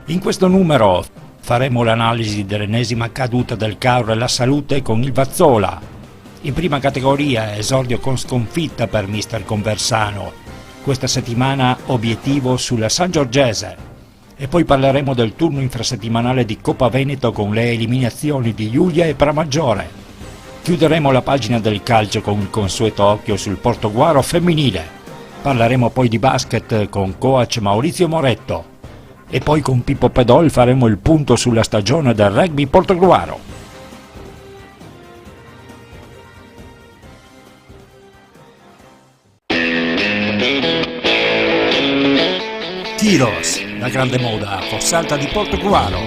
In questo numero faremo l'analisi dell'ennesima caduta del Cauro e la Salute con il Vazzola. In prima categoria esordio con sconfitta per mister Conversano. Questa settimana obiettivo sulla Sangiorgese. E poi parleremo del turno infrasettimanale di Coppa Veneto con le eliminazioni di Giulia e Pramaggiore. Chiuderemo la pagina del calcio con il consueto occhio sul Portoguaro femminile. Parleremo poi di basket con coach Maurizio Moretto. E poi con Pippo Pedol faremo il punto sulla stagione del rugby portoguaro. Tiros, la grande moda a Fossalta di Portoguaro.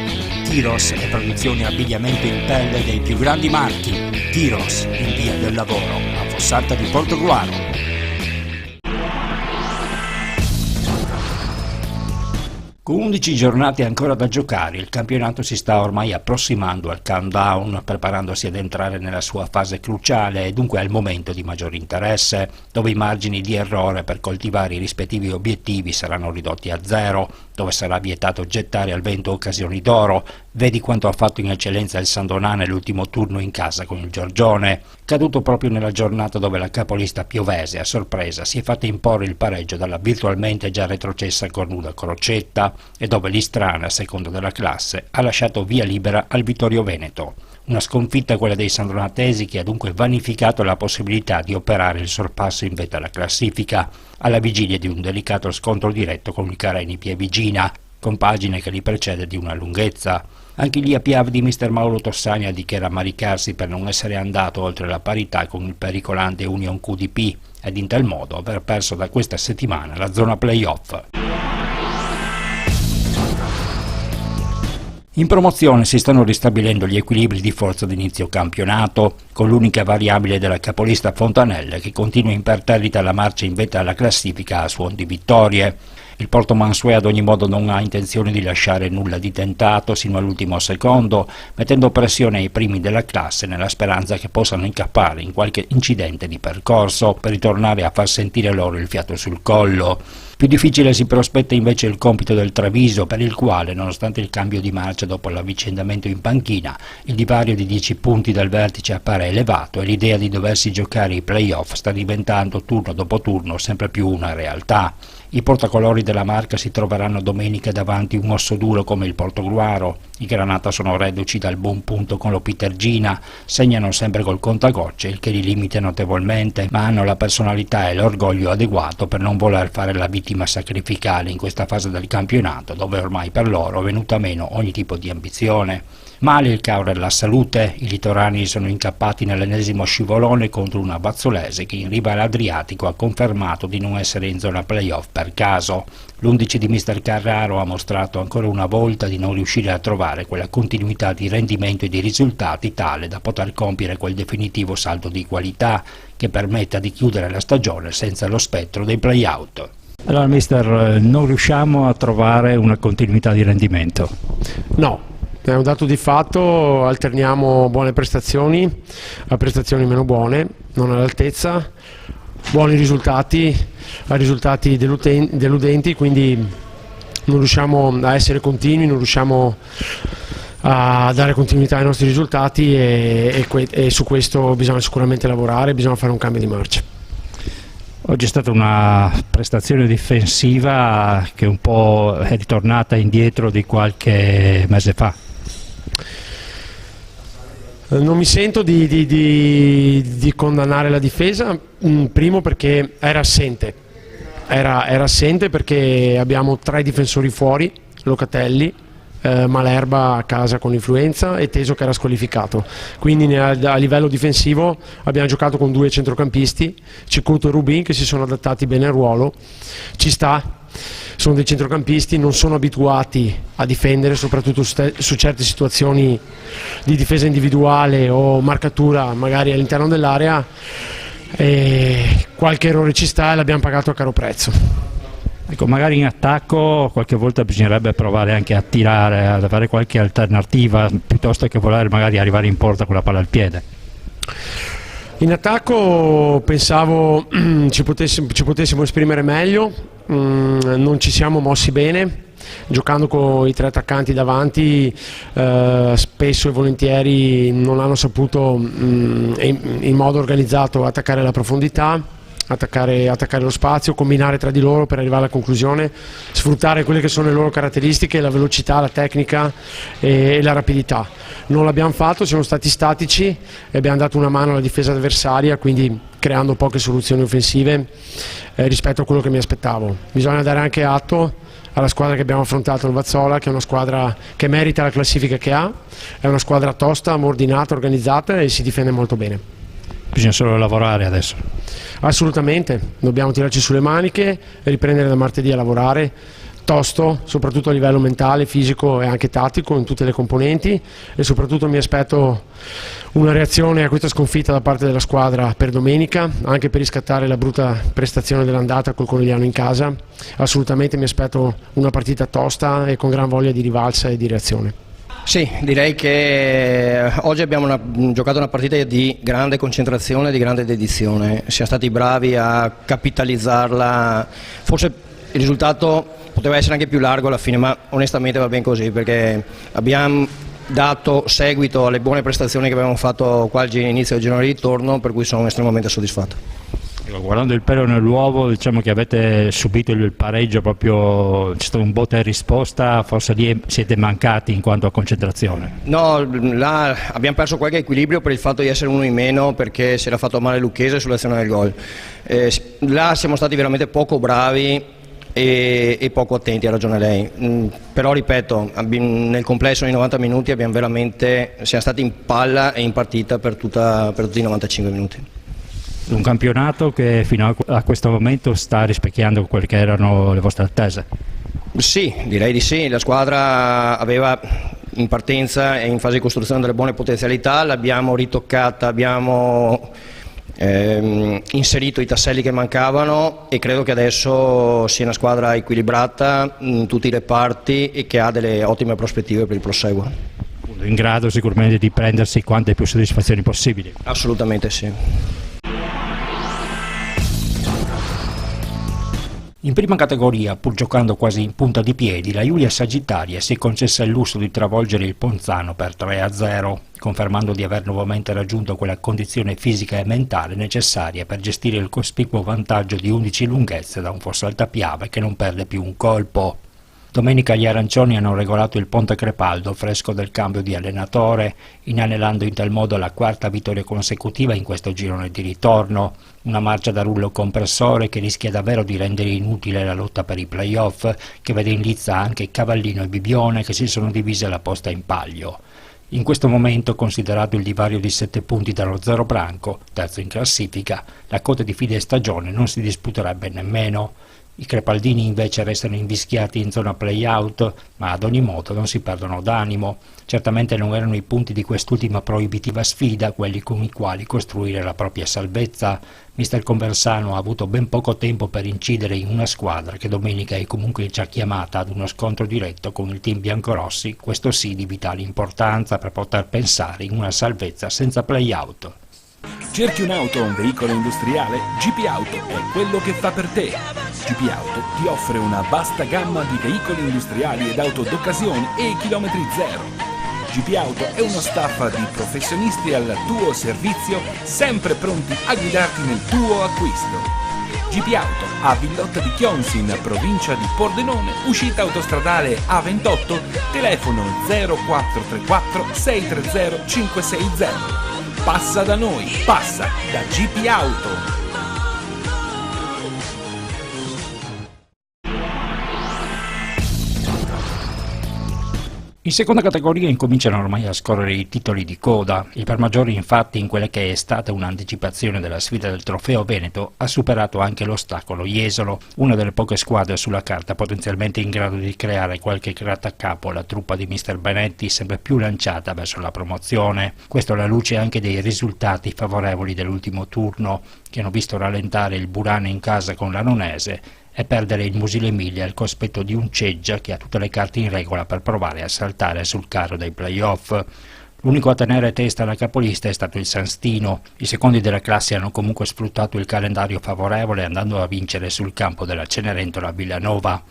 Tiros e produzione abbigliamento in pelle dei più grandi marchi. Tiros, in via del lavoro, a Fossalta di Portoguaro. Con 11 giornate ancora da giocare, il campionato si sta ormai approssimando al countdown, preparandosi ad entrare nella sua fase cruciale e dunque al momento di maggior interesse, dove i margini di errore per coltivare i rispettivi obiettivi saranno ridotti a zero, dove sarà vietato gettare al vento occasioni d'oro. Vedi quanto ha fatto in eccellenza il Sandonà nell'ultimo turno in casa con il Giorgione, caduto proprio nella giornata dove la capolista piovese a sorpresa si è fatta imporre il pareggio dalla virtualmente già retrocessa Cornuda Crocetta e dove l'Istrana, secondo della classe, ha lasciato via libera al Vittorio Veneto. Una sconfitta quella dei sandonatesi che ha dunque vanificato la possibilità di operare il sorpasso in vetta alla classifica, alla vigilia di un delicato scontro diretto con il Careni Pievigina, compagine che li precede di una lunghezza. Anche lì a Piave di mister Mauro Tossani ha di che rammaricarsi per non essere andato oltre la parità con il pericolante Union QDP ed in tal modo aver perso da questa settimana la zona playoff. In promozione si stanno ristabilendo gli equilibri di forza d'inizio campionato, con l'unica variabile della capolista Fontanelle che continua imperterrita la marcia in vetta alla classifica a suon di vittorie. Il Porto Mansuè ad ogni modo non ha intenzione di lasciare nulla di tentato sino all'ultimo secondo, mettendo pressione ai primi della classe nella speranza che possano incappare in qualche incidente di percorso per ritornare a far sentire loro il fiato sul collo. Più difficile si prospetta invece il compito del Treviso, per il quale, nonostante il cambio di marcia dopo l'avvicendamento in panchina, il divario di 10 punti dal vertice appare elevato e l'idea di doversi giocare i play-off sta diventando turno dopo turno sempre più una realtà. I portacolori della Marca si troveranno domenica davanti un osso duro come il Portogruaro. I Granata sono reduci dal buon punto con l'Opitergina, segnano sempre col contagocce, il che li limita notevolmente, ma hanno la personalità e l'orgoglio adeguato per non voler fare la vittima sacrificale in questa fase del campionato, dove ormai per loro è venuta meno ogni tipo di ambizione. Male il Cauro e la Salute, i litorani sono incappati nell'ennesimo scivolone contro una Vazzolese che in riva all'Adriatico ha confermato di non essere in zona playoff per caso. L'11 di mister Carraro ha mostrato ancora una volta di non riuscire a trovare quella continuità di rendimento e di risultati tale da poter compiere quel definitivo salto di qualità che permetta di chiudere la stagione senza lo spettro dei play-out. Allora mister, non riusciamo a trovare una continuità di rendimento? No. È un dato di fatto, alterniamo buone prestazioni a prestazioni meno buone, non all'altezza, buoni risultati a risultati deludenti, quindi non riusciamo a essere continui, non riusciamo a dare continuità ai nostri risultati e su questo bisogna sicuramente lavorare, bisogna fare un cambio di marcia. Oggi è stata una prestazione difensiva che un po' è ritornata indietro di qualche mese fa. Non mi sento di condannare la difesa, primo perché era assente perché abbiamo 3 difensori fuori, Locatelli, Malerba a casa con influenza e Teso che era squalificato, quindi a livello difensivo abbiamo giocato con 2 centrocampisti, Cicuto e Rubin, che si sono adattati bene al ruolo, ci sta. Sono dei centrocampisti, non sono abituati a difendere, soprattutto su certe situazioni di difesa individuale o marcatura magari all'interno dell'area, e qualche errore ci sta e l'abbiamo pagato a caro prezzo. Ecco, magari in attacco qualche volta bisognerebbe provare anche a tirare, ad avere qualche alternativa piuttosto che voler magari arrivare in porta con la palla al piede. In attacco pensavo ci potessimo esprimere meglio, non ci siamo mossi bene, giocando con i tre attaccanti davanti spesso e volentieri non hanno saputo in modo organizzato attaccare la profondità, attaccare lo spazio, combinare tra di loro per arrivare alla conclusione, sfruttare quelle che sono le loro caratteristiche, la velocità, la tecnica e la rapidità. Non l'abbiamo fatto, siamo stati statici e abbiamo dato una mano alla difesa avversaria, quindi creando poche soluzioni offensive rispetto a quello che mi aspettavo. Bisogna dare anche atto alla squadra che abbiamo affrontato, il Vazzola, che è una squadra che merita la classifica che ha, è una squadra tosta, ordinata, organizzata e si difende molto bene. Bisogna solo lavorare adesso. Assolutamente, dobbiamo tirarci sulle maniche e riprendere da martedì a lavorare tosto, soprattutto a livello mentale, fisico e anche tattico in tutte le componenti, e soprattutto mi aspetto una reazione a questa sconfitta da parte della squadra per domenica, anche per riscattare la brutta prestazione dell'andata col Conegliano in casa. Assolutamente mi aspetto una partita tosta e con gran voglia di rivalsa e di reazione. Sì, direi che oggi abbiamo giocato una partita di grande concentrazione, di grande dedizione, siamo stati bravi a capitalizzarla, forse il risultato poteva essere anche più largo alla fine, ma onestamente va bene così perché abbiamo dato seguito alle buone prestazioni che abbiamo fatto qua all'inizio del girone di ritorno, per cui sono estremamente soddisfatto. Guardando il pelo nell'uovo, diciamo che avete subito il pareggio, proprio c'è stato un botta e risposta, forse lì siete mancati in quanto a concentrazione. No, là abbiamo perso qualche equilibrio per il fatto di essere uno in meno, perché si era fatto male Lucchese sull'azione del gol. Là siamo stati veramente poco bravi e poco attenti, ha ragione lei, però ripeto, nel complesso nei 90 minuti siamo stati in palla e in partita per tutti i 95 minuti. Un campionato che fino a questo momento sta rispecchiando quelle che erano le vostre attese? Sì, direi di sì. La squadra aveva in partenza e in fase di costruzione delle buone potenzialità, l'abbiamo ritoccata, abbiamo inserito i tasselli che mancavano e credo che adesso sia una squadra equilibrata in tutti i reparti e che ha delle ottime prospettive per il proseguo. In grado sicuramente di prendersi quante più soddisfazioni possibili? Assolutamente sì. In prima categoria, pur giocando quasi in punta di piedi, la Giulia Sagittaria si è concessa il lusso di travolgere il Ponzano per 3-0, confermando di aver nuovamente raggiunto quella condizione fisica e mentale necessaria per gestire il cospicuo vantaggio di 11 lunghezze da un Fossalta-Piave che non perde più un colpo. Domenica gli arancioni hanno regolato il Ponte Crepaldo, fresco del cambio di allenatore, inanellando in tal modo la quarta vittoria consecutiva in questo girone di ritorno. Una marcia da rullo compressore che rischia davvero di rendere inutile la lotta per i play-off, che vede in lizza anche Cavallino e Bibione che si sono divise la posta in palio. In questo momento, considerato il divario di 7 punti dallo Zero Branco, terzo in classifica, la coda di fine stagione non si disputerebbe nemmeno. I crepaldini invece restano invischiati in zona play-out, ma ad ogni modo non si perdono d'animo. Certamente non erano i punti di quest'ultima proibitiva sfida quelli con i quali costruire la propria salvezza. Mister Conversano ha avuto ben poco tempo per incidere in una squadra che domenica è comunque già chiamata ad uno scontro diretto con il team biancorossi, questo sì di vitale importanza per poter pensare in una salvezza senza play-out. Cerchi un'auto o un veicolo industriale? GP Auto è quello che fa per te. GP Auto ti offre una vasta gamma di veicoli industriali ed auto d'occasione e chilometri zero. GP Auto è uno staff di professionisti al tuo servizio, sempre pronti a guidarti nel tuo acquisto. GP Auto a Villotta di Chionsi in provincia di Pordenone, uscita autostradale A28, telefono 0434 630 560. Passa da noi, passa da GP Auto. In seconda categoria incominciano ormai a scorrere i titoli di coda. Il Permaggiore infatti in quella che è stata un'anticipazione della sfida del Trofeo Veneto ha superato anche l'ostacolo Jesolo, una delle poche squadre sulla carta potenzialmente in grado di creare qualche grattacapo alla truppa di Mister Benetti sempre più lanciata verso la promozione. Questo alla luce anche dei risultati favorevoli dell'ultimo turno che hanno visto rallentare il Burane in casa con l'Anonese e perdere il Musile Emilia al cospetto di un Ceggia che ha tutte le carte in regola per provare a saltare sul carro dei play-off. L'unico a tenere testa alla capolista è stato il San Stino. I secondi della classe hanno comunque sfruttato il calendario favorevole andando a vincere sul campo della Cenerentola Villanova.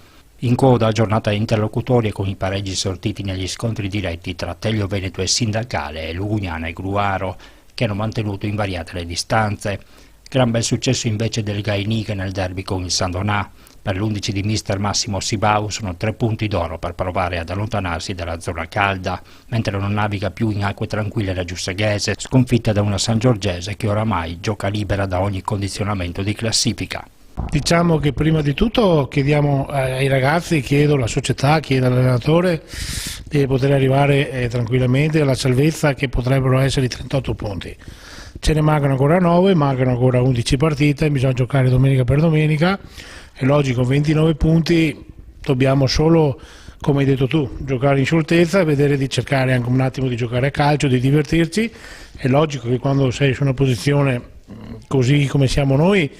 In coda giornata interlocutoria con i pareggi sortiti negli scontri diretti tra Telio Veneto e Sindacale e Lugugnana e Gruaro, che hanno mantenuto invariate le distanze. Gran bel successo invece del Gainiga nel derby con il San Donà. Per l'11 di mister Massimo Sibau sono 3 punti d'oro per provare ad allontanarsi dalla zona calda, mentre non naviga più in acque tranquille la Giussaghese, sconfitta da una Sangiorgese che oramai gioca libera da ogni condizionamento di classifica. Diciamo che prima di tutto chiediamo ai ragazzi, chiedo alla società, chiedo all'allenatore di poter arrivare tranquillamente alla salvezza, che potrebbero essere i 38 punti. Ce ne mancano ancora 9, mancano ancora 11 partite, bisogna giocare domenica per domenica. È logico, 29 punti, dobbiamo solo, come hai detto tu, giocare in scioltezza, vedere di cercare anche un attimo di giocare a calcio, di divertirci. È logico che quando sei su una posizione così come siamo noi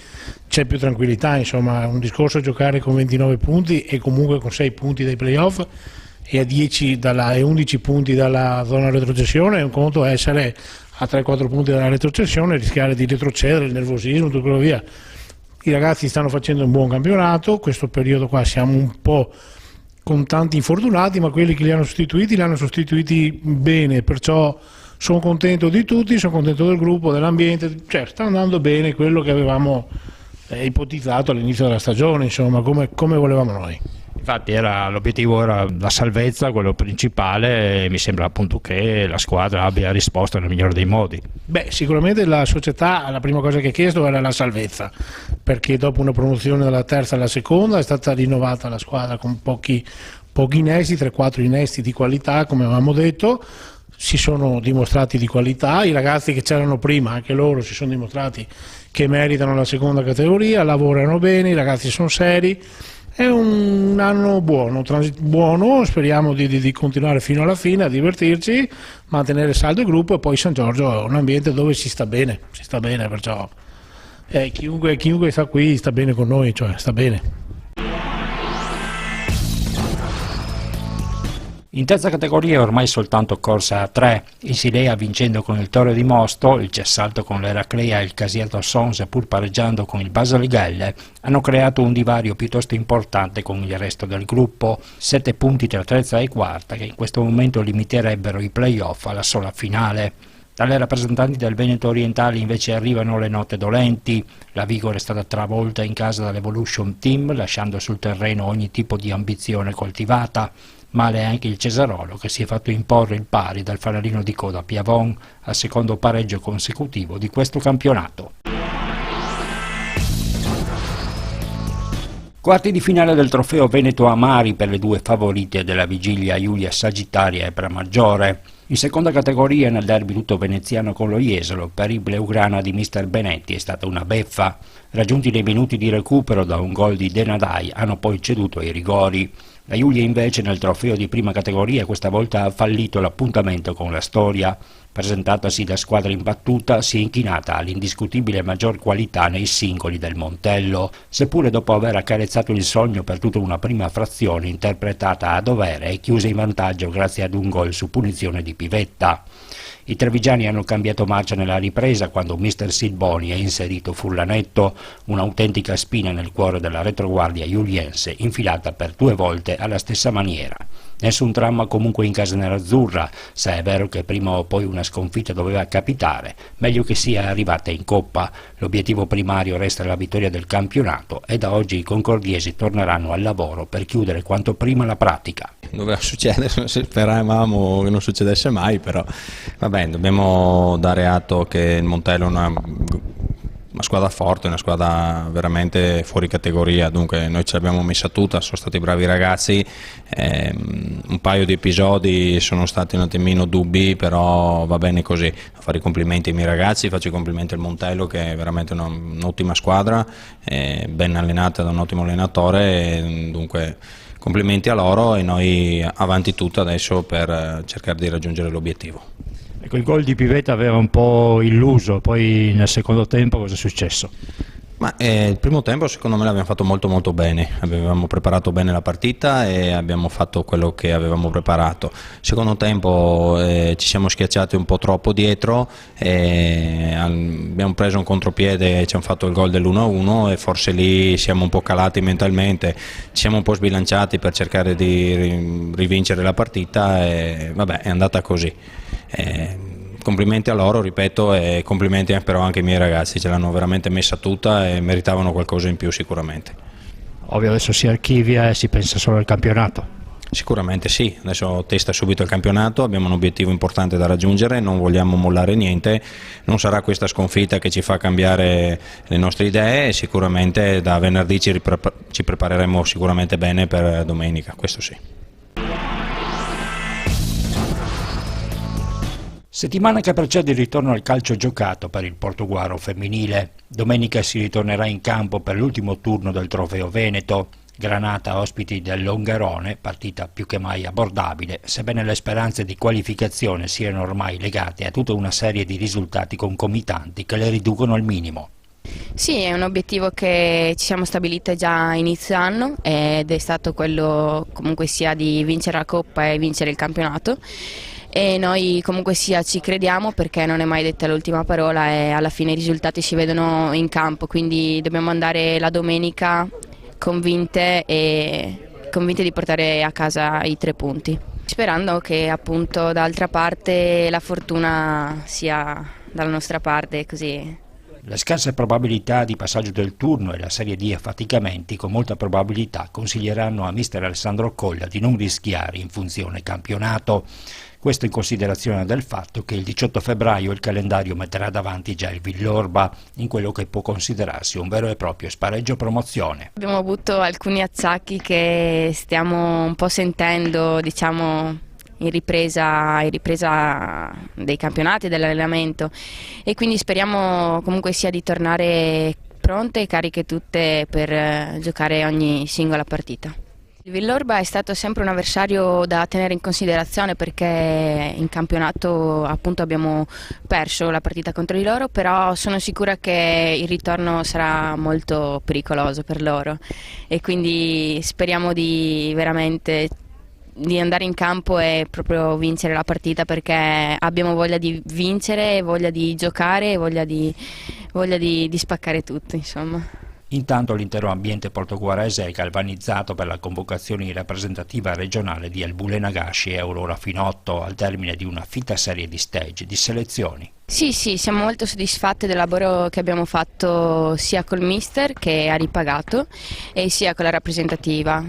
c'è più tranquillità, insomma, un discorso è giocare con 29 punti e comunque con 6 punti dai playoff e a 10 e 11 punti dalla zona retrocessione, un conto è essere a 3-4 punti dalla retrocessione, rischiare di retrocedere, il nervosismo, tutto quello via. I ragazzi stanno facendo un buon campionato, questo periodo qua siamo un po' con tanti infortunati, ma quelli che li hanno sostituiti bene, perciò sono contento di tutti, sono contento del gruppo, dell'ambiente, cioè sta andando bene quello che avevamo ipotizzato all'inizio della stagione, insomma, come volevamo noi. Infatti l'obiettivo era la salvezza, quello principale, e mi sembra appunto che la squadra abbia risposto nel migliore dei modi. Beh, sicuramente la società, la prima cosa che ha chiesto era la salvezza, perché dopo una promozione dalla terza alla seconda è stata rinnovata la squadra con pochi innesti, 3-4 innesti di qualità, come avevamo detto. Si sono dimostrati di qualità, i ragazzi che c'erano prima, anche loro si sono dimostrati che meritano la seconda categoria, lavorano bene, i ragazzi sono seri, è un anno buono, speriamo di continuare fino alla fine a divertirci, mantenere saldo il gruppo, e poi San Giorgio è un ambiente dove si sta bene, perciò chiunque sta qui sta bene con noi, cioè sta bene. In terza categoria è ormai soltanto corsa a 3, il Silea vincendo con il Torre di Mosto, il Cessalto con l'Eraclea e il Casiato Sons, pur pareggiando con il Basilighelle, hanno creato un divario piuttosto importante con il resto del gruppo, 7 punti tra terza e quarta che in questo momento limiterebbero i play-off alla sola finale. Dalle rappresentanti del Veneto orientale invece arrivano le note dolenti. La Vigor è stata travolta in casa dall'Evolution Team, lasciando sul terreno ogni tipo di ambizione coltivata. Male anche il Cesarolo, che si è fatto imporre il pari dal fanalino di coda Piavon al secondo pareggio consecutivo di questo campionato. Quarti di finale del trofeo Veneto Amari per le 2 favorite della vigilia, Giulia Sagittaria e Pramaggiore. In seconda categoria, nel derby tutto veneziano con lo Jesolo, per il Bleugrana di mister Benetti è stata una beffa. Raggiunti nei minuti di recupero da un gol di Denadai, hanno poi ceduto ai rigori. La Giulia invece nel trofeo di prima categoria questa volta ha fallito l'appuntamento con la storia. Presentatasi da squadra imbattuta, si è inchinata all'indiscutibile maggior qualità nei singoli del Montello, seppure dopo aver accarezzato il sogno per tutta una prima frazione interpretata a dovere e chiusa in vantaggio grazie ad un gol su punizione di Pivetta. I trevigiani hanno cambiato marcia nella ripresa quando mister Silboni ha inserito Furlanetto, un'autentica spina nel cuore della retroguardia iuliense, infilata per 2 volte alla stessa maniera. Nessun dramma comunque in casa nerazzurra, se è vero che prima o poi una sconfitta doveva capitare, meglio che sia arrivata in Coppa. L'obiettivo primario resta la vittoria del campionato e da oggi i concordiesi torneranno al lavoro per chiudere quanto prima la pratica. Doveva succedere, speravamo che non succedesse mai, però vabbè, dobbiamo dare atto che il Montello è una squadra forte, una squadra veramente fuori categoria, dunque noi ce l'abbiamo messa tutta, sono stati bravi ragazzi, un paio di episodi sono stati un attimino dubbi, però va bene così. A fare i complimenti ai miei ragazzi, faccio i complimenti al Montello che è veramente un'ottima squadra, ben allenata da un ottimo allenatore, dunque complimenti a loro e noi avanti tutto adesso per cercare di raggiungere l'obiettivo. Ecco, il gol di Pivetta aveva un po' illuso, poi nel secondo tempo cosa è successo? Ma il primo tempo secondo me l'abbiamo fatto molto molto bene, avevamo preparato bene la partita e abbiamo fatto quello che avevamo preparato. Secondo tempo ci siamo schiacciati un po' troppo dietro, abbiamo preso un contropiede e ci hanno fatto il gol dell'1-1 e forse lì siamo un po' calati mentalmente, ci siamo un po' sbilanciati per cercare di rivincere la partita e vabbè, è andata così. Complimenti a loro, ripeto, e complimenti però anche ai miei ragazzi, ce l'hanno veramente messa tutta e meritavano qualcosa in più sicuramente. Ovvio adesso si archivia e si pensa solo al campionato. Sicuramente sì, adesso testa subito il campionato, abbiamo un obiettivo importante da raggiungere, non vogliamo mollare niente, non sarà questa sconfitta che ci fa cambiare le nostre idee e sicuramente da venerdì ci prepareremo sicuramente bene per domenica, questo sì. Settimana che precede il ritorno al calcio giocato per il Portogruaro femminile. Domenica si ritornerà in campo per l'ultimo turno del Trofeo Veneto. Granata ospiti del Longarone, partita più che mai abbordabile, sebbene le speranze di qualificazione siano ormai legate a tutta una serie di risultati concomitanti che le riducono al minimo. Sì, è un obiettivo che ci siamo stabiliti già a inizio anno ed è stato quello comunque sia di vincere la Coppa e vincere il campionato. E noi comunque sia ci crediamo perché non è mai detta l'ultima parola e alla fine i risultati si vedono in campo, quindi dobbiamo andare la domenica convinte di portare a casa i 3 punti, sperando che appunto d'altra parte la fortuna sia dalla nostra parte, così. Le scarse probabilità di passaggio del turno e la serie di affaticamenti con molta probabilità consiglieranno a mister Alessandro Colla di non rischiare in funzione campionato. Questo in considerazione del fatto che il 18 febbraio il calendario metterà davanti già il Villorba in quello che può considerarsi un vero e proprio spareggio promozione. Abbiamo avuto alcuni acciacchi che stiamo un po' sentendo, diciamo, in ripresa dei campionati e dell'allenamento e quindi speriamo comunque sia di tornare pronte e cariche tutte per giocare ogni singola partita. Il Villorba è stato sempre un avversario da tenere in considerazione perché in campionato appunto abbiamo perso la partita contro di loro, però sono sicura che il ritorno sarà molto pericoloso per loro e quindi speriamo di veramente di andare in campo e proprio vincere la partita perché abbiamo voglia di vincere, voglia di giocare, voglia di spaccare tutto, insomma. Intanto l'intero ambiente portoguarese è galvanizzato per la convocazione in rappresentativa regionale di Elbule Nagashi e Aurora Finotto al termine di una fitta serie di stage, di selezioni. Sì, siamo molto soddisfatti del lavoro che abbiamo fatto sia col mister che ha ripagato e sia con la rappresentativa.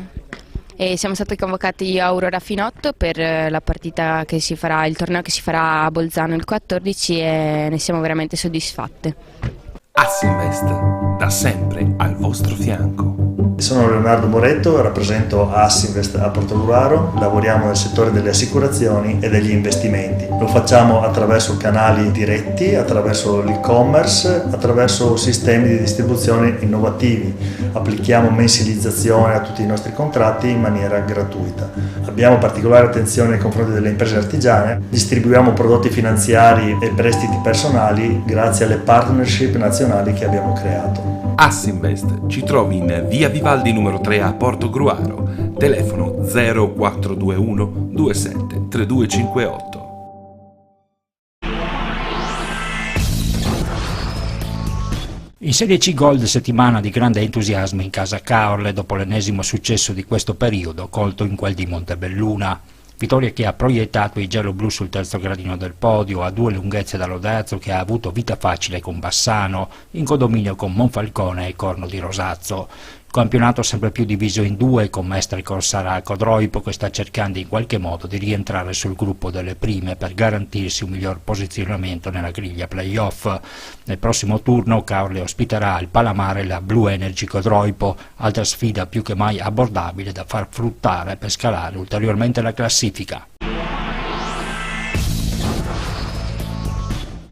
E siamo stati convocati io e Aurora Finotto per la partita che si farà, il torneo che si farà a Bolzano il 14 e ne siamo veramente soddisfatte. Assinvest, da sempre al vostro fianco. Sono Leonardo Moretto, rappresento Assinvest a Portogruaro, lavoriamo nel settore delle assicurazioni e degli investimenti. Lo facciamo attraverso canali diretti, attraverso l'e-commerce, attraverso sistemi di distribuzione innovativi. Applichiamo mensilizzazione a tutti i nostri contratti in maniera gratuita. Abbiamo particolare attenzione nei confronti delle imprese artigiane, distribuiamo prodotti finanziari e prestiti personali grazie alle partnership nazionali che abbiamo creato. Assinvest ci trovi in via Vivaldi numero 3 a Portogruaro, telefono 0421 27 3258. In Serie C Gold settimana di grande entusiasmo in casa Caorle dopo l'ennesimo successo di questo periodo colto in quel di Montebelluna. Vittoria che ha proiettato i giallo-blu sul terzo gradino del podio a 2 lunghezze dall'Oderzo che ha avuto vita facile con Bassano, in codominio con Monfalcone e Corno di Rosazzo. Campionato sempre più diviso in 2 con Mestre Corsara a Codroipo che sta cercando in qualche modo di rientrare sul gruppo delle prime per garantirsi un miglior posizionamento nella griglia playoff. Nel prossimo turno Caorle ospiterà al Palamare la Blue Energy Codroipo, altra sfida più che mai abbordabile da far fruttare per scalare ulteriormente la classifica.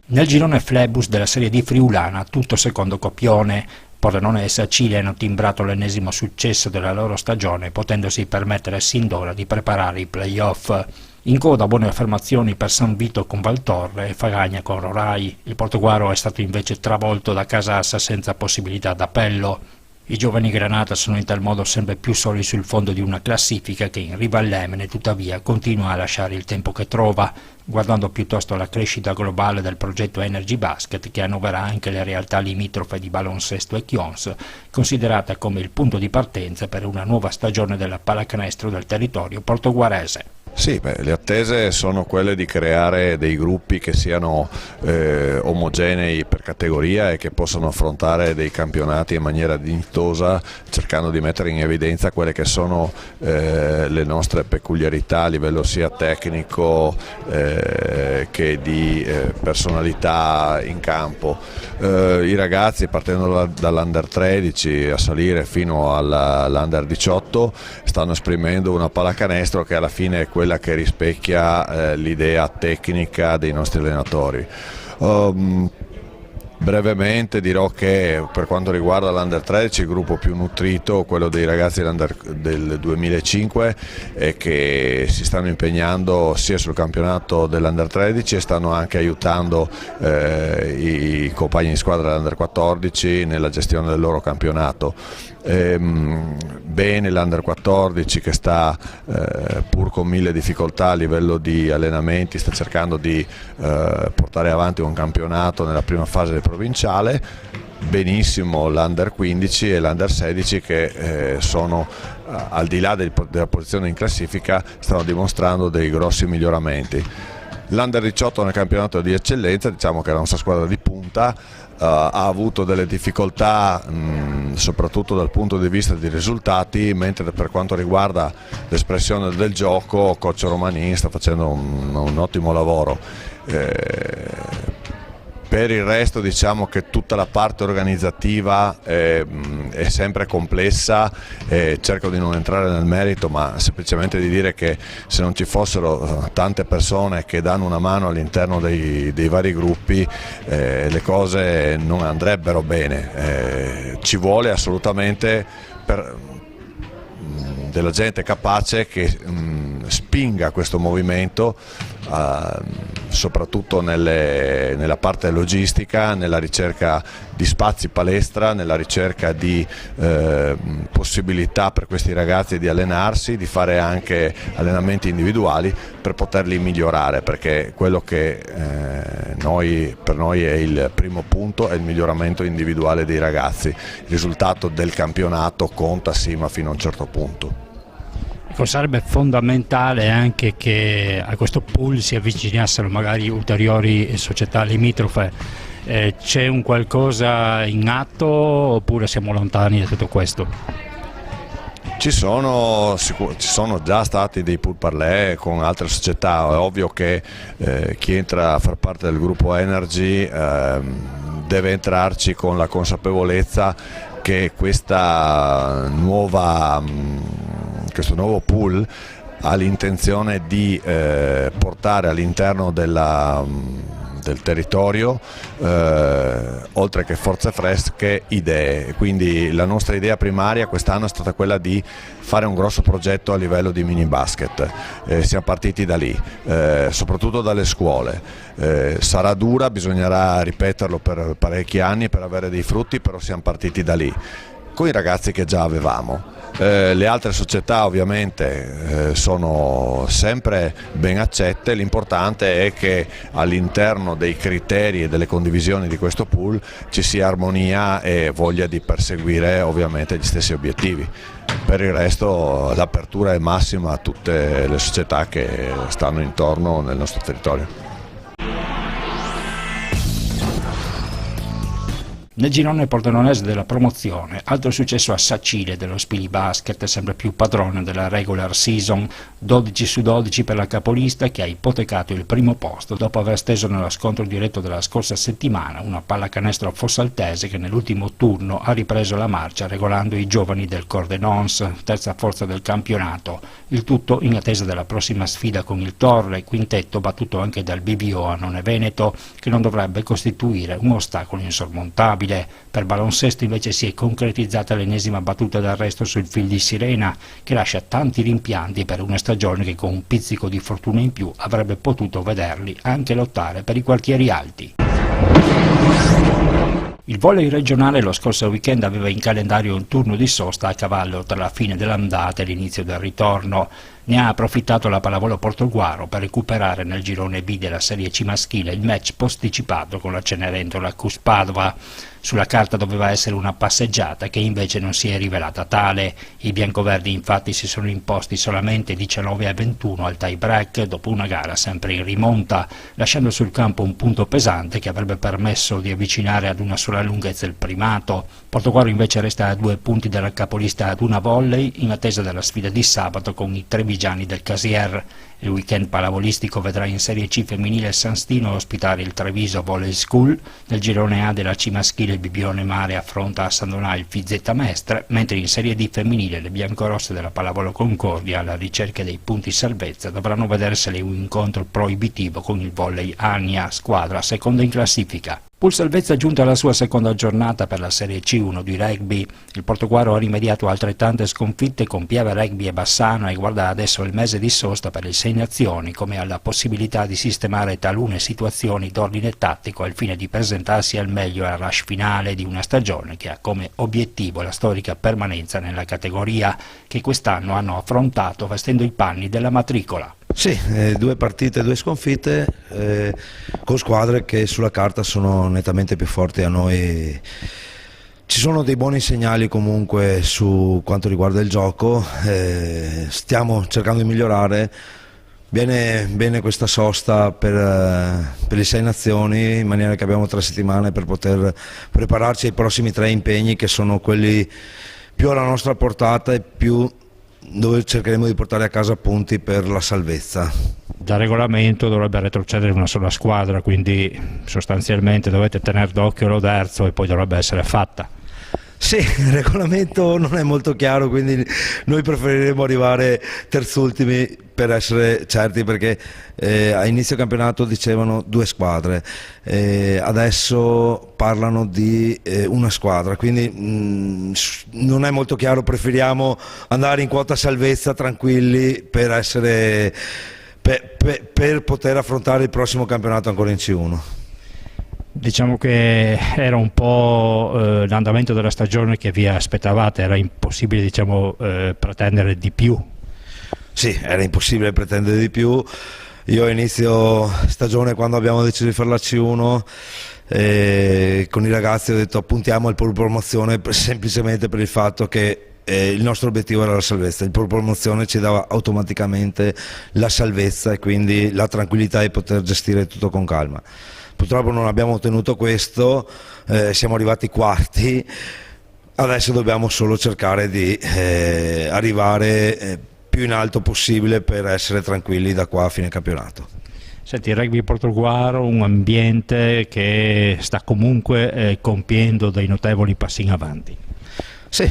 Nel girone Flebus della Serie D friulana, tutto secondo copione, Pordenone e Sacile hanno timbrato l'ennesimo successo della loro stagione, potendosi permettere sin d'ora di preparare i play-off. In coda buone affermazioni per San Vito con Valtorre e Fagagna con Rorai. Il Portoguaro è stato invece travolto da Casassa senza possibilità d'appello. I giovani Granata sono in tal modo sempre più soli sul fondo di una classifica che in riva all'Emene tuttavia continua a lasciare il tempo che trova, guardando piuttosto alla crescita globale del progetto Energy Basket, che annovera anche le realtà limitrofe di Baloncesto e Chions, considerata come il punto di partenza per una nuova stagione della pallacanestro del territorio portoguarese. Sì, le attese sono quelle di creare dei gruppi che siano omogenei per categoria e che possano affrontare dei campionati in maniera dignitosa, cercando di mettere in evidenza quelle che sono le nostre peculiarità a livello sia tecnico che di personalità in campo. I ragazzi, partendo dall'Under 13 a salire fino all'Under 18, stanno esprimendo una pallacanestro che alla fine è quella che rispecchia l'idea tecnica dei nostri allenatori. Brevemente dirò che per quanto riguarda l'Under 13 il gruppo più nutrito, quello dei ragazzi del 2005, e che si stanno impegnando sia sul campionato dell'Under 13 e stanno anche aiutando i compagni di squadra dell'Under 14 nella gestione del loro campionato. Bene l'Under 14 che sta pur con 1000 difficoltà a livello di allenamenti, sta cercando di portare avanti un campionato nella prima fase del provinciale. Benissimo l'Under 15 e l'Under 16 che sono al di là della posizione in classifica, stanno dimostrando dei grossi miglioramenti. L'Under 18 nel campionato di eccellenza, diciamo che è la nostra squadra di punta, ha avuto delle difficoltà soprattutto dal punto di vista dei risultati, mentre per quanto riguarda l'espressione del gioco coach Romanin sta facendo un ottimo lavoro. Per il resto diciamo che tutta la parte organizzativa è sempre complessa, cerco di non entrare nel merito, ma semplicemente di dire che se non ci fossero tante persone che danno una mano all'interno dei vari gruppi le cose non andrebbero bene. Ci vuole assolutamente della gente capace che spinga questo movimento, soprattutto nella parte logistica, nella ricerca di spazi palestra, nella ricerca di possibilità per questi ragazzi di allenarsi, di fare anche allenamenti individuali per poterli migliorare, perché quello che per noi è il primo punto è il miglioramento individuale dei ragazzi. Il risultato del campionato conta sì, ma fino a un certo punto. Sarebbe fondamentale anche che a questo pool si avvicinassero magari ulteriori società limitrofe. C'è un qualcosa in atto oppure siamo lontani da tutto questo? Ci sono già stati dei pourparlers con altre società. È ovvio che chi entra a far parte del gruppo Energy deve entrarci con la consapevolezza che questo nuovo pool ha l'intenzione di portare all'interno del territorio, oltre che forze fresche, idee. Quindi la nostra idea primaria quest'anno è stata quella di fare un grosso progetto a livello di mini basket. Siamo partiti da lì, soprattutto dalle scuole. Sarà dura, bisognerà ripeterlo per parecchi anni per avere dei frutti, però siamo partiti da lì, con i ragazzi che già avevamo. Le altre società ovviamente sono sempre ben accette, l'importante è che all'interno dei criteri e delle condivisioni di questo pool ci sia armonia e voglia di perseguire ovviamente gli stessi obiettivi. Per il resto l'apertura è massima a tutte le società che stanno intorno nel nostro territorio. Nel girone pordenonese della promozione, altro successo a Sacile dello Spili Basket, sempre più padrone della regular season, 12 su 12 per la capolista che ha ipotecato il primo posto dopo aver steso nello scontro diretto della scorsa settimana una pallacanestro fossaltese che nell'ultimo turno ha ripreso la marcia regolando i giovani del Cordenons, terza forza del campionato, il tutto in attesa della prossima sfida con il Torre, quintetto battuto anche dal BVO Annone Veneto, che non dovrebbe costituire un ostacolo insormontabile. probabile. Per baloncesto invece si è concretizzata l'ennesima battuta d'arresto sul fil di sirena, che lascia tanti rimpianti per una stagione che con un pizzico di fortuna in più avrebbe potuto vederli anche lottare per i quartieri alti. Il volley regionale lo scorso weekend aveva in calendario un turno di sosta a cavallo tra la fine dell'andata e l'inizio del ritorno. Ne ha approfittato la Pallavolo Portogruaro per recuperare nel girone B della Serie C maschile il match posticipato con la Cenerentola Cus Padova. Sulla carta doveva essere una passeggiata che invece non si è rivelata tale. I biancoverdi infatti si sono imposti solamente 19-21 al tie break dopo una gara sempre in rimonta, lasciando sul campo un punto pesante che avrebbe permesso di avvicinare ad una sola lunghezza il primato. Portogruaro invece resta a 2 punti dalla capolista Aduna Volley in attesa della sfida di sabato con i trevigiani del Casier. Il weekend pallavolistico vedrà in Serie C femminile San Stino ospitare il Treviso Volley School. Nel girone A della C maschile il Bibione Mare affronta a San Donà il Fizzetta Mestre, mentre in Serie D femminile le biancorosse della Pallavolo Concordia, alla ricerca dei punti salvezza, dovranno vedersele un incontro proibitivo con il Volley Ania, squadra seconda in classifica. Pul Salvezza è giunta alla sua seconda giornata per la Serie C1 di rugby. Il Portogruaro ha rimediato altrettante sconfitte con Piave Rugby e Bassano e guarda adesso il mese di sosta per le 6 nazioni come alla possibilità di sistemare talune situazioni d'ordine tattico al fine di presentarsi al meglio al rush finale di una stagione che ha come obiettivo la storica permanenza nella categoria che quest'anno hanno affrontato vestendo i panni della matricola. Sì, 2 partite, 2 sconfitte con squadre che sulla carta sono nettamente più forti a noi. Ci sono dei buoni segnali comunque su quanto riguarda il gioco, stiamo cercando di migliorare. Bene questa sosta per le 6 nazioni, in maniera che abbiamo 3 settimane per poter prepararci ai prossimi 3 impegni che sono quelli più alla nostra portata e più dove cercheremo di portare a casa punti per la salvezza. Da regolamento dovrebbe retrocedere una sola squadra, quindi sostanzialmente dovete tenere d'occhio l'Oderzo e poi dovrebbe essere fatta. Sì, il regolamento non è molto chiaro, quindi noi preferiremo arrivare terzultimi per essere certi, perché a inizio campionato dicevano 2 squadre, adesso parlano di una squadra, quindi non è molto chiaro, preferiamo andare in quota salvezza tranquilli per essere, per poter affrontare il prossimo campionato ancora in C1. Diciamo che era un po' l'andamento della stagione che vi aspettavate, era impossibile pretendere di più. Sì, era impossibile pretendere di più. Io a inizio stagione, quando abbiamo deciso di fare la C1, con i ragazzi ho detto puntiamo al pole promozione semplicemente per il fatto che il nostro obiettivo era la salvezza. Il pole promozione ci dava automaticamente la salvezza e quindi la tranquillità di poter gestire tutto con calma. Purtroppo non abbiamo ottenuto questo, siamo arrivati quarti, adesso dobbiamo solo cercare di arrivare più in alto possibile per essere tranquilli da qua a fine campionato. Senti, il rugby portoghese, un ambiente che sta comunque compiendo dei notevoli passi in avanti. Sì,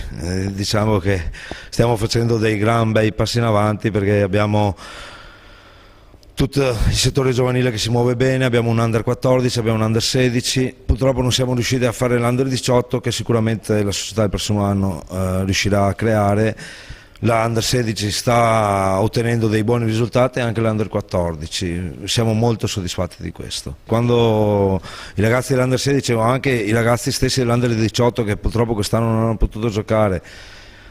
diciamo che stiamo facendo dei gran bei passi in avanti perché abbiamo tutto il settore giovanile che si muove bene, abbiamo un under 14, abbiamo un under 16, purtroppo non siamo riusciti a fare l'under 18 che sicuramente la società del prossimo anno riuscirà a creare. La under 16 sta ottenendo dei buoni risultati, anche l'under 14, siamo molto soddisfatti di questo. Quando i ragazzi dell'under 16 o anche i ragazzi stessi dell'under 18 che purtroppo quest'anno non hanno potuto giocare,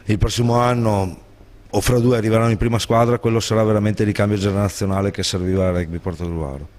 il prossimo anno o fra 2 arriveranno in prima squadra, quello sarà veramente il ricambio generazionale che serviva al rugby portoghese.